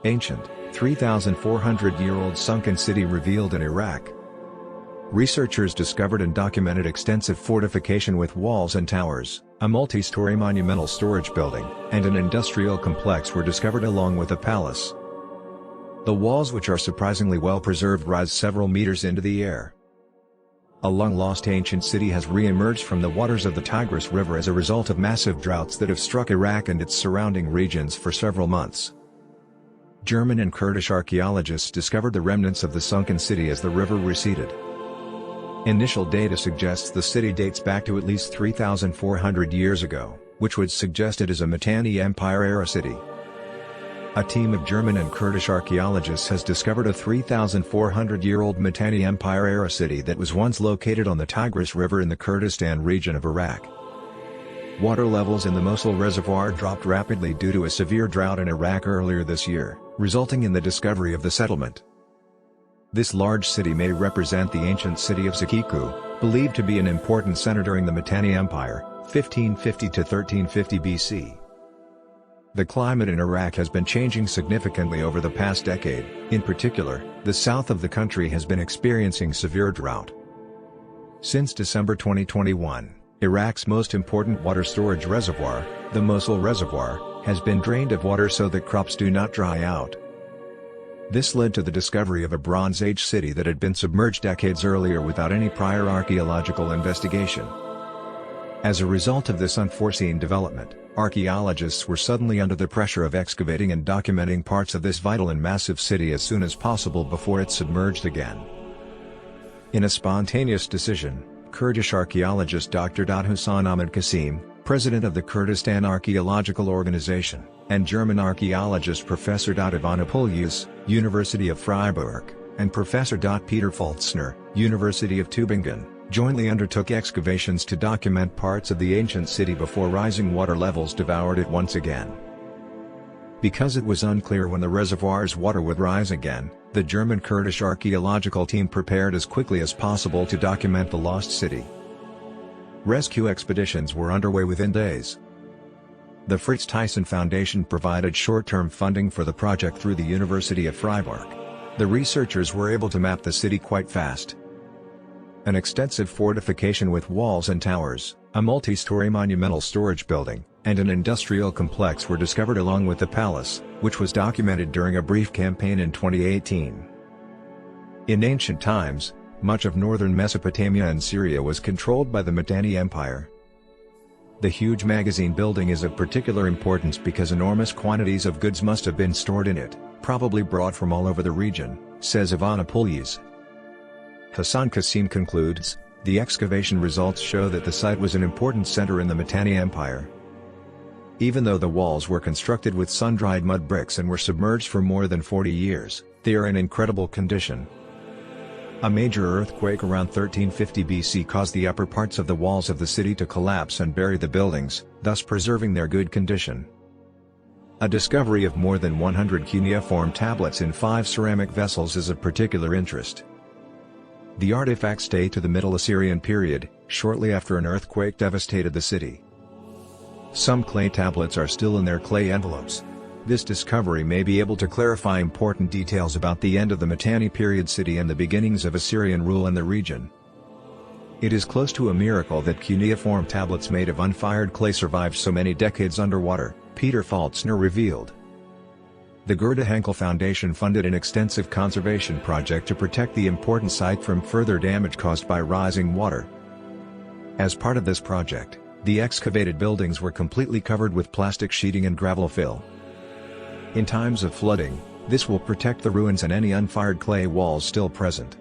Ancient, 3,400-year-old sunken city revealed in Iraq. Researchers discovered and documented extensive fortification with walls and towers, a multi-story monumental storage building, and an industrial complex were discovered along with a palace. The walls, which are surprisingly well preserved, rise several meters into the air. A long-lost ancient city has re-emerged from the waters of the Tigris River as a result of massive droughts that have struck Iraq and its surrounding regions for several months. German and Kurdish archaeologists discovered the remnants of the sunken city as the river receded. Initial data suggests the city dates back to at least 3,400 years ago, which would suggest it is a Mitanni Empire-era city. A team of German and Kurdish archaeologists has discovered a 3,400-year-old Mitanni Empire-era city that was once located on the Tigris River in the Kurdistan region of Iraq. Water levels in the Mosul Reservoir dropped rapidly due to a severe drought in Iraq earlier this year, resulting in the discovery of the settlement. This large city may represent the ancient city of Zakiku, believed to be an important center during the Mitanni Empire, 1550 to 1350 BC. The climate in Iraq has been changing significantly over the past decade. In particular, the south of the country has been experiencing severe drought. Since December 2021, Iraq's most important water storage reservoir, the Mosul Reservoir, has been drained of water so that crops do not dry out. This led to the discovery of a Bronze Age city that had been submerged decades earlier without any prior archaeological investigation. As a result of this unforeseen development, archaeologists were suddenly under the pressure of excavating and documenting parts of this vital and massive city as soon as possible before it submerged again. In a spontaneous decision, Kurdish archaeologist Dr. Hussein Ahmed Qasim, president of the Kurdistan Archaeological Organization, and German archaeologist Professor Ivanopoulou, University of Freiburg, and Professor Peter Faltzner, University of Tübingen, jointly undertook excavations to document parts of the ancient city before rising water levels devoured it once again. Because it was unclear when the reservoir's water would rise again, the German Kurdish archaeological team prepared as quickly as possible to document the lost city. Rescue expeditions were underway within days. The Fritz Thyssen Foundation provided short-term funding for the project through the University of Freiburg. The researchers were able to map the city quite fast. An extensive fortification with walls and towers, a multi-story monumental storage building, and an industrial complex were discovered along with the palace, which was documented during a brief campaign in 2018. In ancient times, much of northern Mesopotamia and Syria was controlled by the Mitanni Empire. The huge magazine building is of particular importance because enormous quantities of goods must have been stored in it, probably brought from all over the region, says Ivanopoulou. Hassan Qasim concludes, the excavation results show that the site was an important center in the Mitanni Empire. Even though the walls were constructed with sun-dried mud bricks and were submerged for more than 40 years, they are in incredible condition. A major earthquake around 1350 BC caused the upper parts of the walls of the city to collapse and bury the buildings, thus preserving their good condition. A discovery of more than 100 cuneiform tablets in 5 ceramic vessels is of particular interest. The artifacts date to the Middle Assyrian period, shortly after an earthquake devastated the city. Some clay tablets are still in their clay envelopes. This discovery may be able to clarify important details about the end of the Mitanni period city and the beginnings of Assyrian rule in the region. It is close to a miracle that cuneiform tablets made of unfired clay survived so many decades underwater, Peter Faltzner revealed. The Gerda Henkel Foundation funded an extensive conservation project to protect the important site from further damage caused by rising water. As part of this project, the excavated buildings were completely covered with plastic sheeting and gravel fill. In times of flooding, this will protect the ruins and any unfired clay walls still present.